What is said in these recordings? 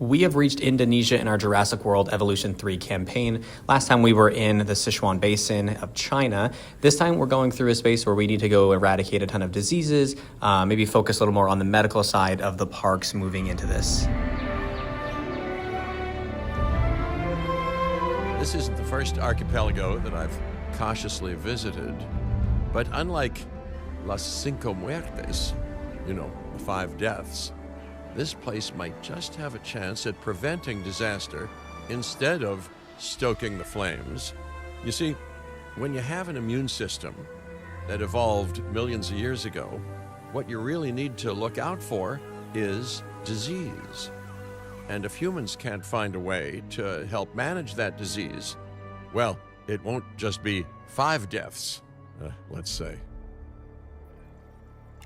We have reached Indonesia in our Jurassic World Evolution 3 campaign. Last time we were in the Sichuan Basin of China. This time we're going through a space where we need to go eradicate a ton of diseases, maybe focus a little more on the medical side of the parks moving into this. This isn't the first archipelago that I've cautiously visited, but unlike Las Cinco Muertes, you know, the 5 deaths, this place might just have a chance at preventing disaster instead of stoking the flames. You see, when you have an immune system that evolved millions of years ago, what you really need to look out for is disease. And if humans can't find a way to help manage that disease, well, it won't just be 5 deaths, let's say.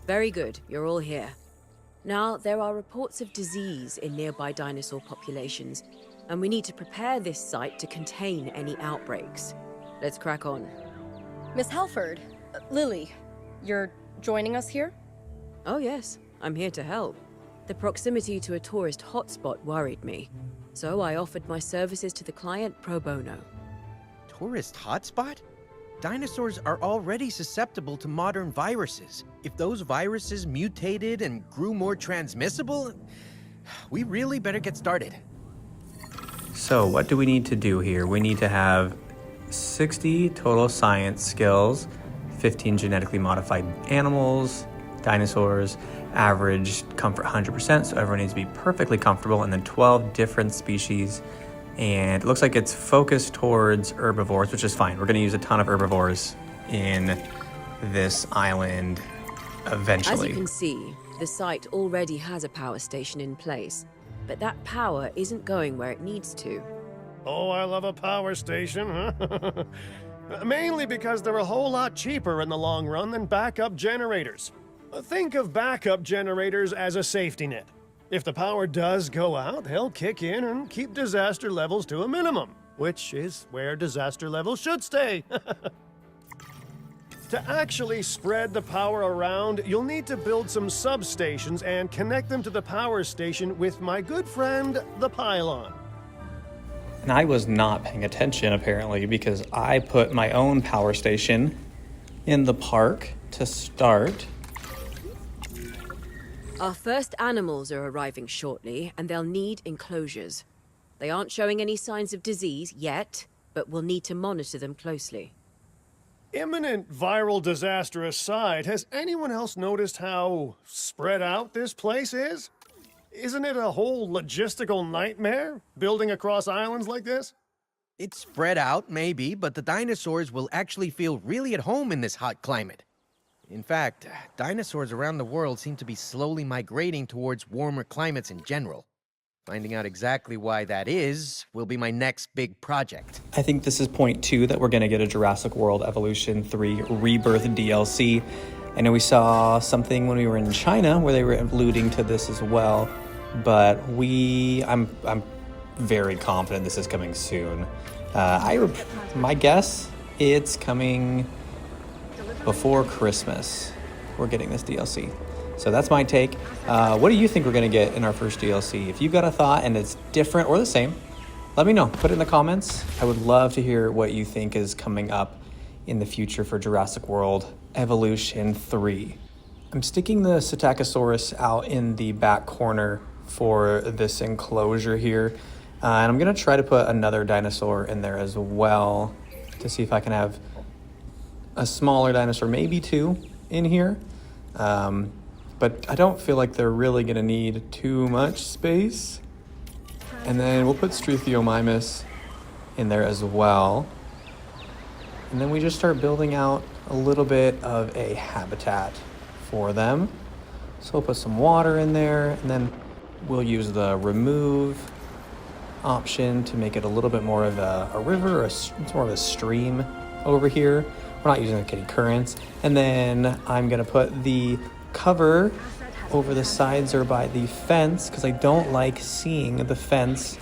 Very good, you're all here. Now, there are reports of disease in nearby dinosaur populations, and we need to prepare this site to contain any outbreaks. Let's crack on. Miss Halford, Lily, you're joining us here? Oh yes, I'm here to help. The proximity to a tourist hotspot worried me, so I offered my services to the client pro bono. Tourist hotspot? Dinosaurs are already susceptible to modern viruses. If those viruses mutated and grew more transmissible, we really better get started. So what do we need to do here? We need to have 60 total science skills, 15 genetically modified animals, dinosaurs, average comfort 100%, so everyone needs to be perfectly comfortable, and then 12 different species. And it looks like it's focused towards herbivores, which is fine. We're going to use a ton of herbivores in this island eventually. As you can see, the site already has a power station in place, but that power isn't going where it needs to. Oh, I love a power station, huh? Mainly because they're a whole lot cheaper in the long run than backup generators. Think of backup generators as a safety net. If the power does go out, they'll kick in and keep disaster levels to a minimum, which is where disaster levels should stay. To actually spread the power around, you'll need to build some substations and connect them to the power station with my good friend, the pylon. And I was not paying attention, apparently, because I put my own power station in the park to start. Our first animals are arriving shortly, and they'll need enclosures. They aren't showing any signs of disease yet, but we'll need to monitor them closely. Imminent viral disaster aside, has anyone else noticed how spread out this place is? Isn't it a whole logistical nightmare, building across islands like this? It's spread out, maybe, but the dinosaurs will actually feel really at home in this hot climate. In fact, dinosaurs around the world seem to be slowly migrating towards warmer climates in general. Finding out exactly why that is will be my next big project. I think this is point 2 that we're going to get a Jurassic World Evolution 3 Rebirth DLC. I know we saw something when we were in China where they were alluding to this as well, but I'm very confident this is coming soon. My guess, it's coming before Christmas. We're getting this DLC. So that's my take. What do you think we're gonna get in our first DLC? If you've got a thought and it's different or the same, let me know. Put it in the comments. I would love to hear what you think is coming up in the future for Jurassic World Evolution 3. I'm sticking the Chungkingosaurus out in the back corner for this enclosure here. And I'm gonna try to put another dinosaur in there as well to see if I can have a smaller dinosaur, maybe 2 in here. But I don't feel like they're really gonna need too much space. And then we'll put Struthiomimus in there as well. And then we just start building out a little bit of a habitat for them. So we'll put some water in there, and then we'll use the remove option to make it a little bit more of a river, or it's more of a stream over here. We're not using any currents. And then I'm gonna put the cover over the sides or by the fence, because I don't like seeing the fence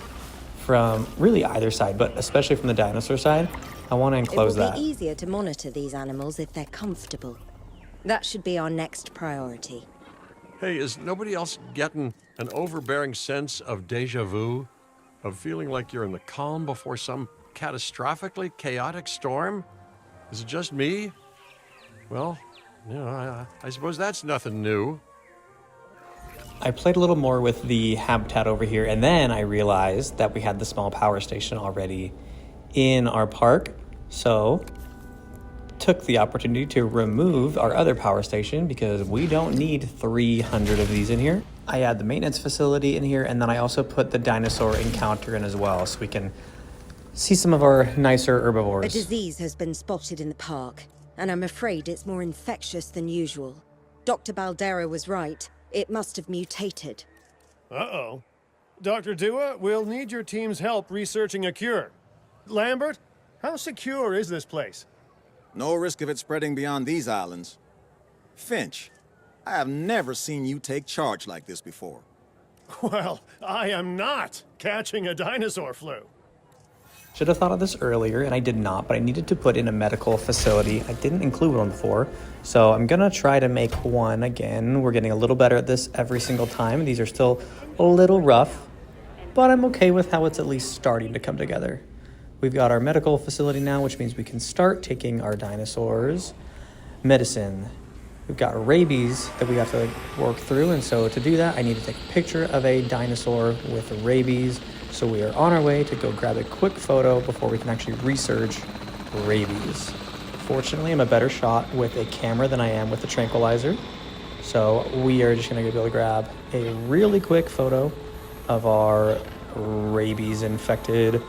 from really either side, but especially from the dinosaur side. I want to enclose that. It will be easier to monitor these animals if they're comfortable. That should be our next priority. Hey, is nobody else getting An overbearing sense of deja vu, of feeling like you're in the calm before some catastrophically chaotic storm? Is it just me? Well, I suppose that's nothing new. I played a little more with the habitat over here, and then I realized that we had the small power station already in our park, so took the opportunity to remove our other power station because we don't need 300 of these in here. I add the maintenance facility in here, and then I also put the dinosaur encounter in as well, so we can see some of our nicer A herbivores. disease has been spotted in the park, and I'm afraid it's more infectious than usual. Dr. Baldera was right. It must have mutated. Uh-oh. Dr. Dua, we'll need your team's help researching a cure. Lambert, how secure is this place? No risk of it spreading beyond these islands. Finch, I have never seen you take charge like this before. Well, I am not catching a dinosaur flu. Should have thought of this earlier, and I did not, but I needed to put in a medical facility. I didn't include one before, so I'm gonna try to make one again. We're getting a little better at this every single time. These are still a little rough, but I'm okay with how it's at least starting to come together. We've got our medical facility now, which means we can start taking our dinosaurs medicine. We've got rabies that we have to work through, and so to do that, I need to take a picture of a dinosaur with rabies. So we are on our way to go grab a quick photo before we can actually research rabies. Fortunately, I'm a better shot with a camera than I am with the tranquilizer. So we are just gonna be able to grab a really quick photo of our rabies-infected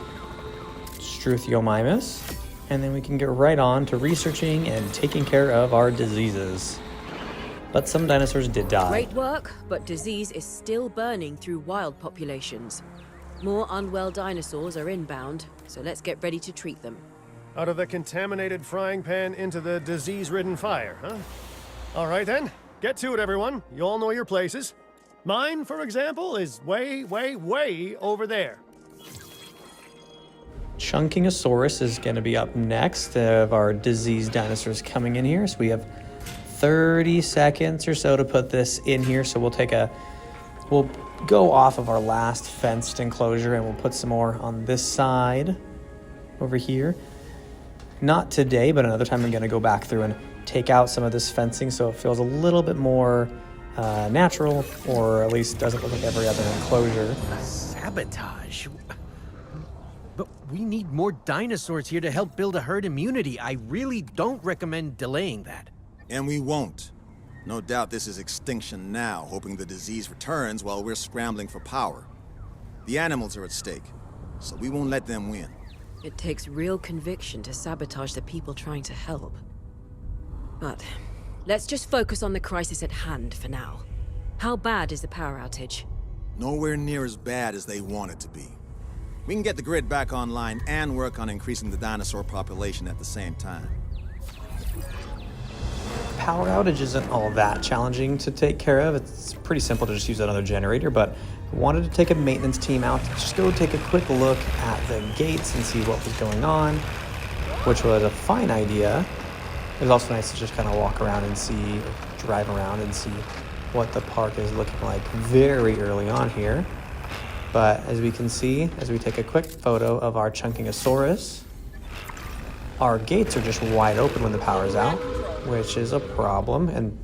Struthiomimus, and then we can get right on to researching and taking care of our diseases. But some dinosaurs did die. Great work, but disease is still burning through wild populations. More unwell dinosaurs are inbound, so let's get ready to treat them. Out of the contaminated frying pan into the disease-ridden fire, huh? All right then, get to it, everyone. You all know your places. Mine, for example, is way, way, way over there. Chungkingosaurus is going to be up next of our diseased dinosaurs coming in here. So we have 30 seconds or so to put this in here. So we'll go off of our last fenced enclosure and we'll put some more on this side over here. Not today, but another time I'm going to go back through and take out some of this fencing so it feels a little bit more natural, or at least doesn't look like every other enclosure. Sabotage? But we need more dinosaurs here to help build a herd immunity. I really don't recommend delaying that. And we won't. No doubt this is extinction now, hoping the disease returns while we're scrambling for power. The animals are at stake, so we won't let them win. It takes real conviction to sabotage the people trying to help. But let's just focus on the crisis at hand for now. How bad is the power outage? Nowhere near as bad as they want it to be. We can get the grid back online and work on increasing the dinosaur population at the same time. Power outage isn't all that challenging to take care of. It's pretty simple to just use another generator, but I wanted to take a maintenance team out to just go take a quick look at the gates and see what was going on, which was a fine idea. It was also nice to just kind of walk around and see, drive around and see what the park is looking like very early on here. But as we can see, as we take a quick photo of our Chungkingosaurus, our gates are just wide open when the power is out, which is a problem. And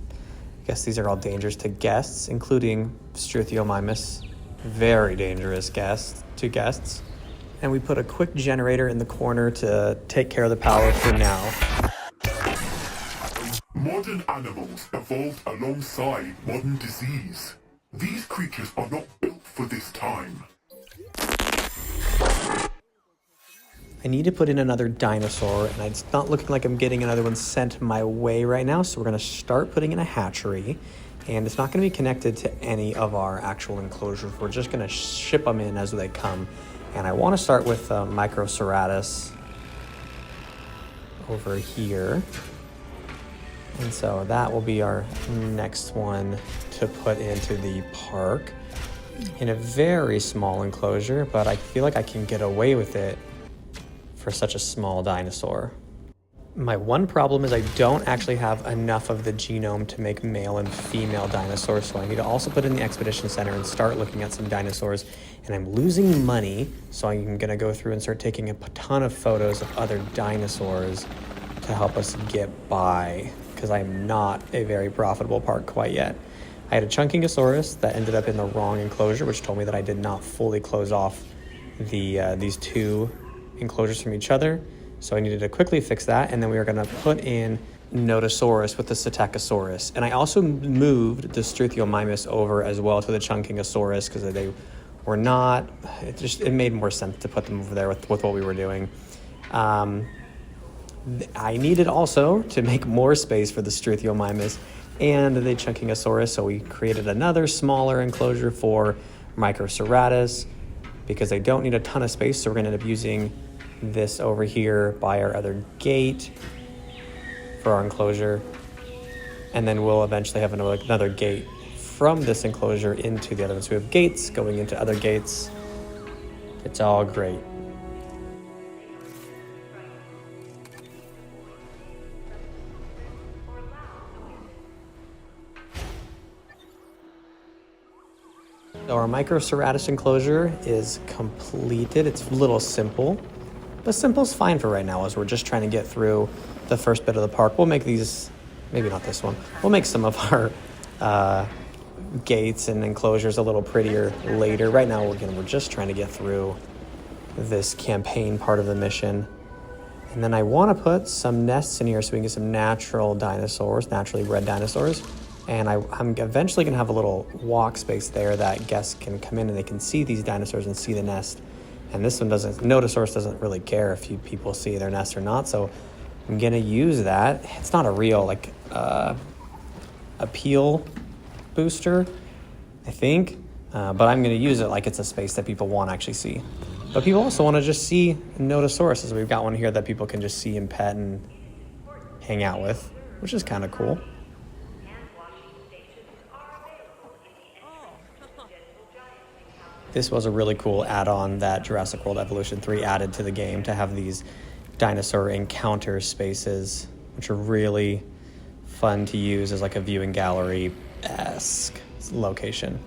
I guess these are all dangerous to guests, including Struthiomimus. Very dangerous to guests. And we put a quick generator in the corner to take care of the power for now. Modern animals evolved alongside modern disease. These creatures are not built for this time. I need to put in another dinosaur, and it's not looking like I'm getting another one sent my way right now, so we're going to start putting in a hatchery, and it's not going to be connected to any of our actual enclosures. We're just going to ship them in as they come, and I want to start with Microceratus over here, and so that will be our next one to put into the park in a very small enclosure, but I feel like I can get away with it for such a small dinosaur. My one problem is I don't actually have enough of the genome to make male and female dinosaurs, so I need to also put in the Expedition Center and start looking at some dinosaurs. And I'm losing money, so I'm gonna go through and start taking a ton of photos of other dinosaurs to help us get by, because I'm not a very profitable park quite yet. I had a Chungkingosaurus that ended up in the wrong enclosure, which told me that I did not fully close off these two enclosures from each other. So I needed to quickly fix that, and then we were gonna put in Nodosaurus with the Psittacosaurus. And I also moved the Struthiomimus over as well to the Chungkingosaurus because they were not, it made more sense to put them over there with what we were doing. I needed also to make more space for the Struthiomimus and the Chungkingosaurus, so we created another smaller enclosure for Microceratus because they don't need a ton of space, so we're gonna end up using this over here by our other gate for our enclosure, and then we'll eventually have another gate from this enclosure into the other one. So we have gates going into other gates. It's all great. So our Microceratus enclosure is completed. It's a little simple, but simple's fine for right now as we're just trying to get through the first bit of the park. We'll make these, maybe not this one, we'll make some of our gates and enclosures a little prettier later. Right now, we're just trying to get through this campaign part of the mission. And then I want to put some nests in here so we can get some natural dinosaurs, naturally bred dinosaurs. And I'm eventually going to have a little walk space there that guests can come in and they can see these dinosaurs and see the nest. And this one doesn't, Nodosaurus doesn't really care if people see their nest or not. So I'm going to use that. It's not a real appeal booster, I think. But I'm going to use it like it's a space that people want to actually see. But people also want to just see Nodosaurus, as we've got one here that people can just see and pet and hang out with, which is kind of cool. This was a really cool add-on that Jurassic World Evolution 3 added to the game, to have these dinosaur encounter spaces, which are really fun to use as like a viewing gallery-esque location.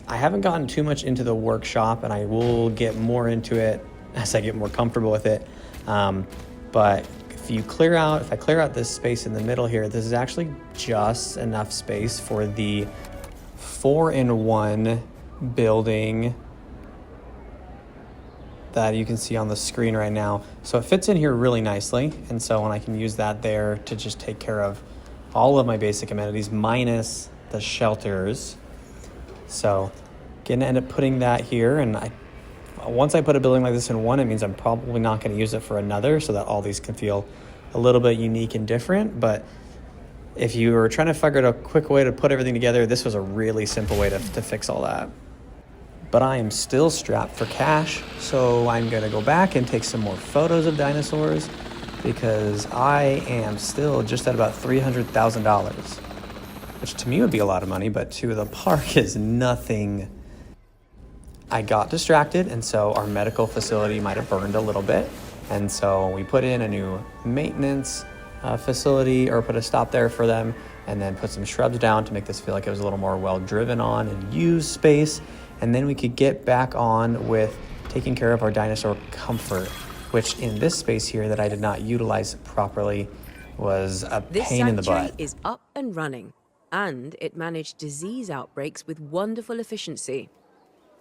I haven't gotten too much into the workshop, and I will get more into it as I get more comfortable with it. But if I clear out this space in the middle here, this is actually just enough space for the 4-in-1 building that you can see on the screen right now. So it fits in here really nicely, and so when I can use that there to just take care of all of my basic amenities minus the shelters. So gonna end up putting that here, and once I put a building like this in one, it means I'm probably not going to use it for another, so that all these can feel a little bit unique and different. But if you were trying to figure out a quick way to put everything together, this was a really simple way to fix all that. But I am still strapped for cash, so I'm going to go back and take some more photos of dinosaurs, because I am still just at about $300,000, which to me would be a lot of money, but to the park is nothing. I got distracted, and so our medical facility might have burned a little bit, and so we put in a new maintenance facility, or put a stop there for them, and then put some shrubs down to make this feel like it was a little more well driven on and used space. And then we could get back on with taking care of our dinosaur comfort, which in this space here that I did not utilize properly was a pain in the butt. This sanctuary is up and running, and it managed disease outbreaks with wonderful efficiency.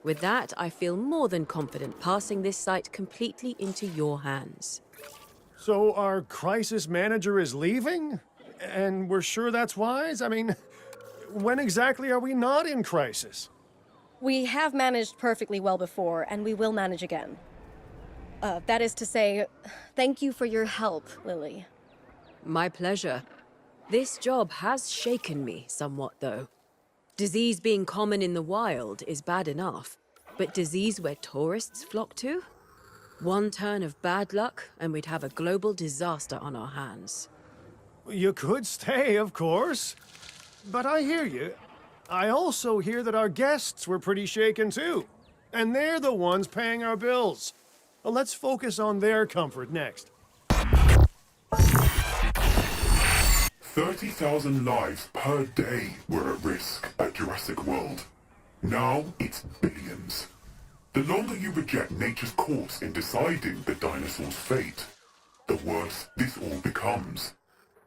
With that, I feel more than confident passing this site completely into your hands. So our crisis manager is leaving? And we're sure that's wise? I mean, when exactly are we not in crisis? We have managed perfectly well before, and we will manage again. That is to say, thank you for your help, Lily. My pleasure. This job has shaken me somewhat, though. Disease being common in the wild is bad enough, but disease where tourists flock to? One turn of bad luck, and we'd have a global disaster on our hands. You could stay, of course. But I hear you. I also hear that our guests were pretty shaken too. And they're the ones paying our bills. Well, let's focus on their comfort next. 30,000 lives per day were at risk at Jurassic World. Now it's billions. The longer you reject nature's course in deciding the dinosaur's fate, the worse this all becomes.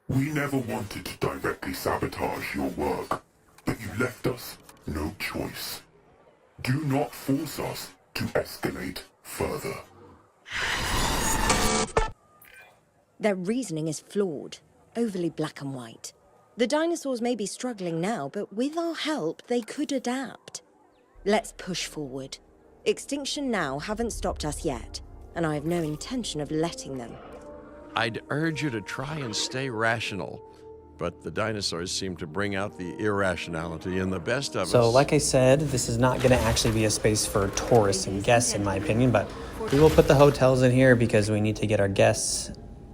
We never wanted to directly sabotage your work, but you left us no choice. Do not force us to escalate further. Their reasoning is flawed, overly black and white. The dinosaurs may be struggling now, but with our help, they could adapt. Let's push forward. Extinction now haven't stopped us yet, and I have no intention of letting them. I'd urge you to try and stay rational, but the dinosaurs seem to bring out the irrationality in the best of us. So like I said, this is not going to actually be a space for tourists and guests, in my opinion, but we will put the hotels in here because we need to get our guests'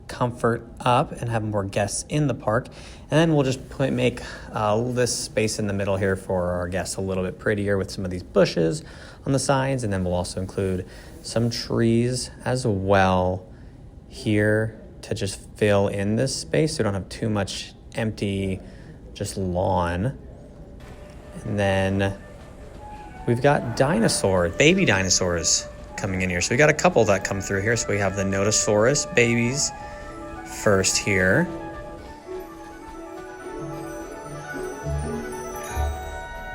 comfort up and have more guests in the park. And then we'll just make this space in the middle here for our guests a little bit prettier with some of these bushes on the sides. And then we'll also include some trees as well here to just fill in this space so we don't have too much empty just lawn. And then we've got baby dinosaurs coming in here. So we got a couple that come through here. So we have the Nodosaurus babies first here.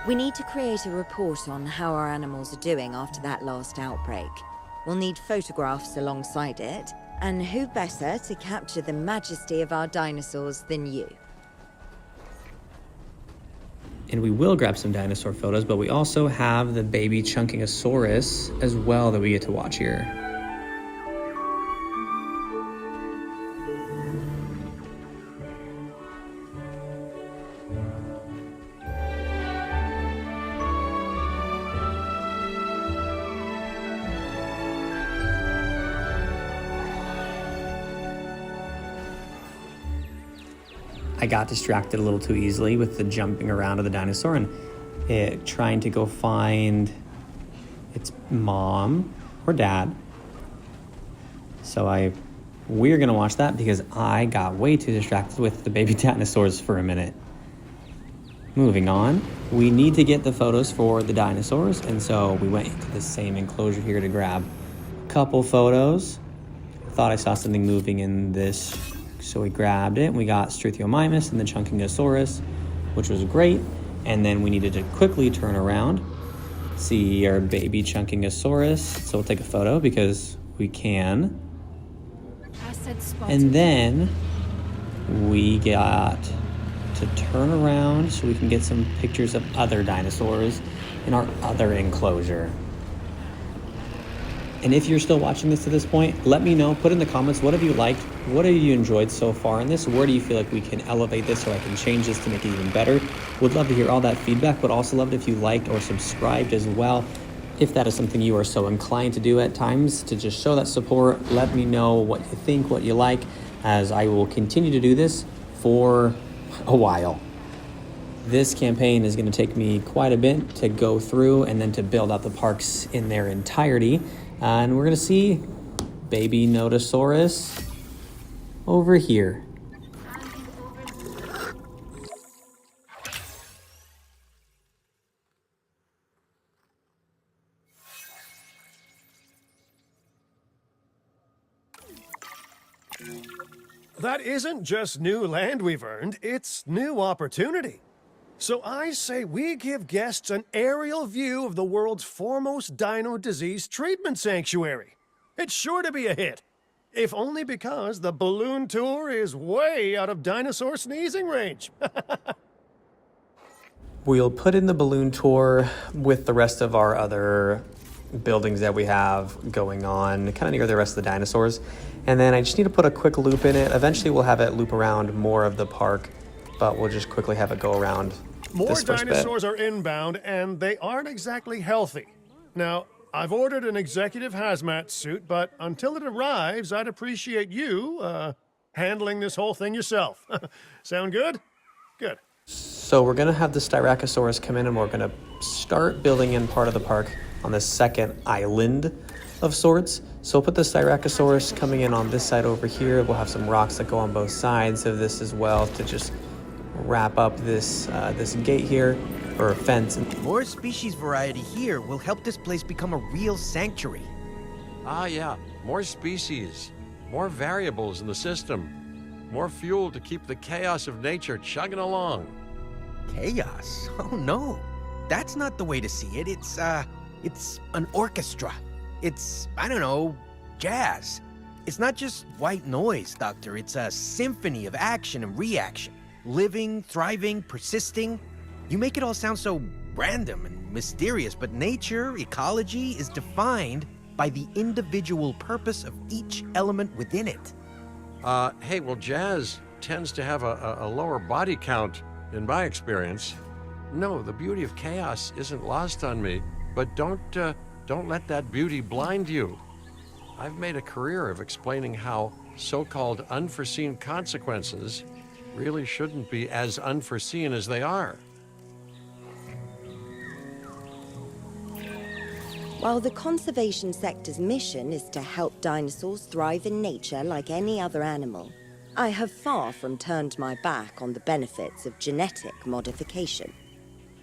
We need to create a report on how our animals are doing after that last outbreak. We'll need photographs alongside it, and who better to capture the majesty of our dinosaurs than you? And we will grab some dinosaur photos, but we also have the baby Chungkingosaurus as well that we get to watch here. I got distracted a little too easily with the jumping around of the dinosaur and it trying to go find its mom or dad. So we're gonna watch that because I got way too distracted with the baby dinosaurs for a minute. Moving on, we need to get the photos for the dinosaurs, and so we went into the same enclosure here to grab a couple photos. Thought I saw something moving in this, so we grabbed it, and we got Struthiomimus and the Chungkingosaurus, which was great. And then we needed to quickly turn around, see our baby Chungkingosaurus. So we'll take a photo because we can. And then we got to turn around so we can get some pictures of other dinosaurs in our other enclosure. And if you're still watching this to this point, let me know. Put in the comments, what have you liked? What have you enjoyed so far in this? Where do you feel like we can elevate this so I can change this to make it even better? Would love to hear all that feedback, but also love it if you liked or subscribed as well. If that is something you are so inclined to do at times, to just show that support, let me know what you think, what you like, as I will continue to do this for a while. This campaign is going to take me quite a bit to go through and then to build out the parks in their entirety. And we're going to see baby Nodosaurus over here. That isn't just new land we've earned, it's new opportunity. So I say we give guests an aerial view of the world's foremost dino disease treatment sanctuary. It's sure to be a hit, if only because the balloon tour is way out of dinosaur sneezing range. We'll put in the balloon tour with the rest of our other buildings that we have going on, kind of near the rest of the dinosaurs. And then I just need to put a quick loop in it. Eventually we'll have it loop around more of the park, but we'll just quickly have it go around. More dinosaurs are inbound, and they aren't exactly healthy. Now, I've ordered an executive hazmat suit, but until it arrives, I'd appreciate you, handling this whole thing yourself. Sound good? Good. So we're gonna have the Styracosaurus come in, and we're gonna start building in part of the park on the second island of sorts. So we'll put the Styracosaurus coming in on this side over here. We'll have some rocks that go on both sides of this as well to just wrap up this this gate here, or fence. More species variety here will help this place become a real sanctuary. Ah, yeah, more species, more variables in the system, more fuel to keep the chaos of nature chugging along. Chaos? Oh no, that's not the way to see it. It's an orchestra. It's, I don't know, jazz. It's not just white noise, Doctor. It's a symphony of action and reaction. Living, thriving, persisting. You make it all sound so random and mysterious, but nature, ecology, is defined by the individual purpose of each element within it. Hey, well, jazz tends to have a lower body count, in my experience. No, the beauty of chaos isn't lost on me, but don't let that beauty blind you. I've made a career of explaining how so-called unforeseen consequences really shouldn't be as unforeseen as they are. While the conservation sector's mission is to help dinosaurs thrive in nature like any other animal, I have far from turned my back on the benefits of genetic modification.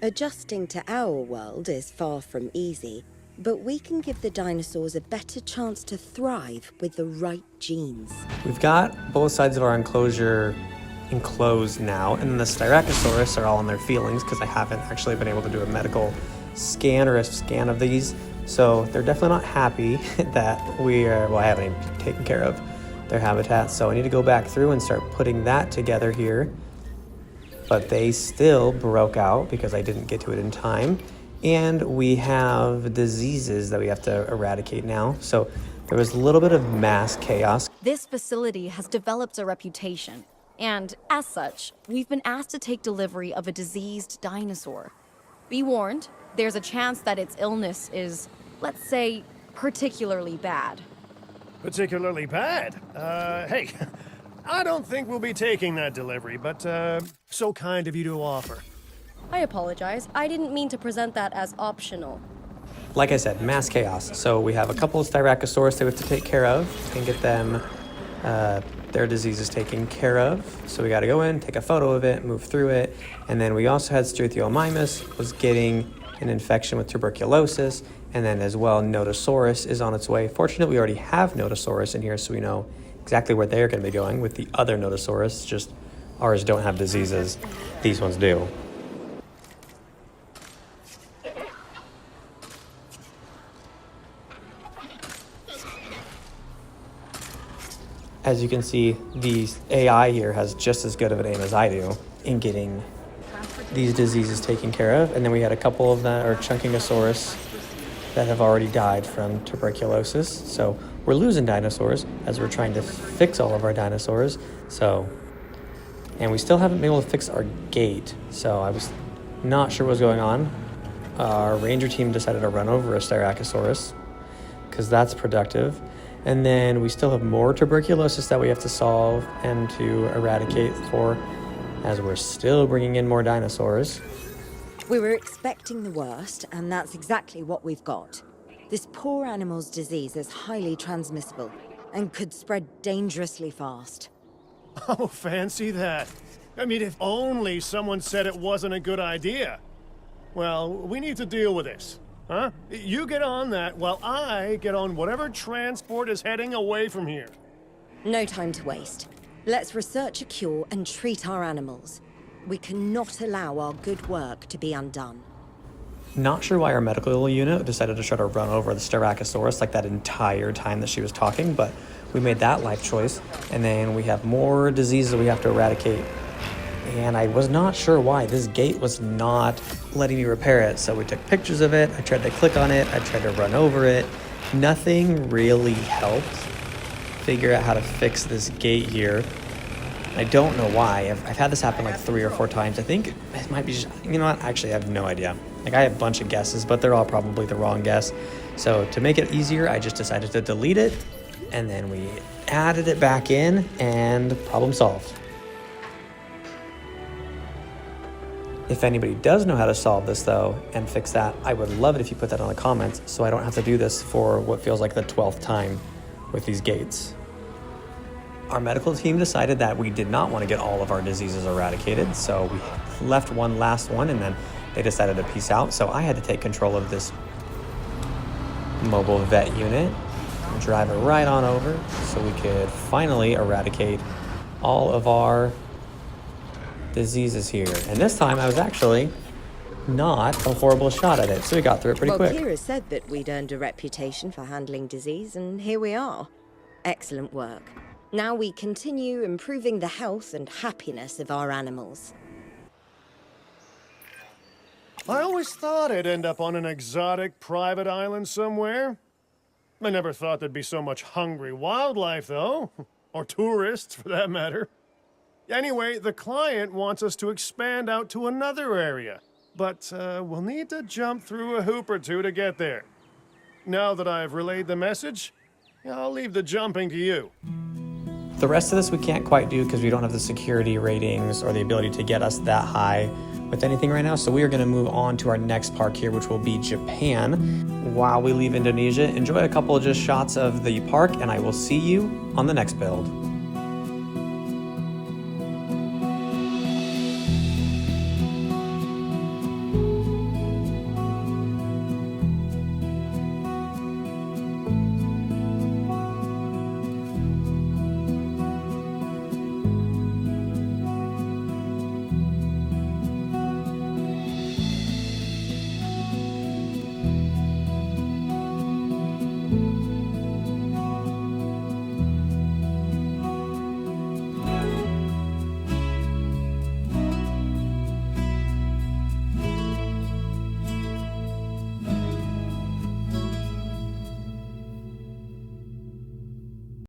Adjusting to our world is far from easy, but we can give the dinosaurs a better chance to thrive with the right genes. We've got both sides of our enclosure enclosed now, and then the Styracosaurus are all in their feelings because I haven't actually been able to do a medical scan or a scan of these. So they're definitely not happy that I haven't even taken care of their habitat. So I need to go back through and start putting that together here. But they still broke out because I didn't get to it in time. And we have diseases that we have to eradicate now. So there was a little bit of mass chaos. This facility has developed a reputation, and as such, we've been asked to take delivery of a diseased dinosaur. Be warned, there's a chance that its illness is, let's say, particularly bad. Particularly bad? Hey, I don't think we'll be taking that delivery, but so kind of you to offer. I apologize. I didn't mean to present that as optional. Like I said, mass chaos. So we have a couple of Styracosaurus that we have to take care of and get them their diseases taken care of. So we got to go in, take a photo of it, move through it. And then we also had Struthiomimus was getting an infection with tuberculosis. And then as well, Nodosaurus is on its way. Fortunately, we already have Nodosaurus in here, so we know exactly where they're going to be going with the other Nodosaurus. Just ours don't have diseases. These ones do. As you can see, the AI here has just as good of an aim as I do in getting these diseases taken care of. And then we had a couple of that, or Chungkingosaurus, that have already died from tuberculosis. So we're losing dinosaurs as we're trying to fix all of our dinosaurs. And we still haven't been able to fix our gate. So I was not sure what was going on. Our ranger team decided to run over a Styracosaurus because that's productive. And then we still have more tuberculosis that we have to solve and to eradicate for, as we're still bringing in more dinosaurs. We were expecting the worst, and that's exactly what we've got. This poor animal's disease is highly transmissible and could spread dangerously fast. Oh, fancy that. I mean, if only someone said it wasn't a good idea. Well, we need to deal with this. Huh? You get on that while I get on whatever transport is heading away from here. No time to waste. Let's research a cure and treat our animals. We cannot allow our good work to be undone. Not sure why our medical unit decided to try to run over the Styracosaurus like that entire time that she was talking, but we made that life choice. And then we have more diseases that we have to eradicate. And I was not sure why. This gate was not letting me repair it. So we took pictures of it. I tried to click on it. I tried to run over it. Nothing really helped figure out how to fix this gate here. I don't know why. I've had this happen like 3 or 4 times. I think it might be just, you know what? Actually, I have no idea. Like, I have a bunch of guesses, but they're all probably the wrong guess. So to make it easier, I just decided to delete it. And then we added it back in and problem solved. If anybody does know how to solve this, though, and fix that, I would love it if you put that in the comments so I don't have to do this for what feels like the 12th time with these gates. Our medical team decided that we did not want to get all of our diseases eradicated, so we left one last one, and then they decided to peace out. So I had to take control of this mobile vet unit and drive it right on over so we could finally eradicate all of our diseases here. And this time I was actually not a horrible shot at it, so we got through it pretty quick. Kira said that we'd earned a reputation for handling disease, and here we are. Excellent work. Now we continue improving the health and happiness of our animals. I always thought I'd end up on an exotic private island somewhere. I never thought there'd be so much hungry wildlife, though. Or tourists, for that matter. Anyway, the client wants us to expand out to another area. But we'll need to jump through a hoop or two to get there. Now that I've relayed the message, I'll leave the jumping to you. The rest of this we can't quite do because we don't have the security ratings or the ability to get us that high with anything right now. So we are going to move on to our next park here, which will be Japan. While we leave Indonesia, enjoy a couple of just shots of the park, and I will see you on the next build.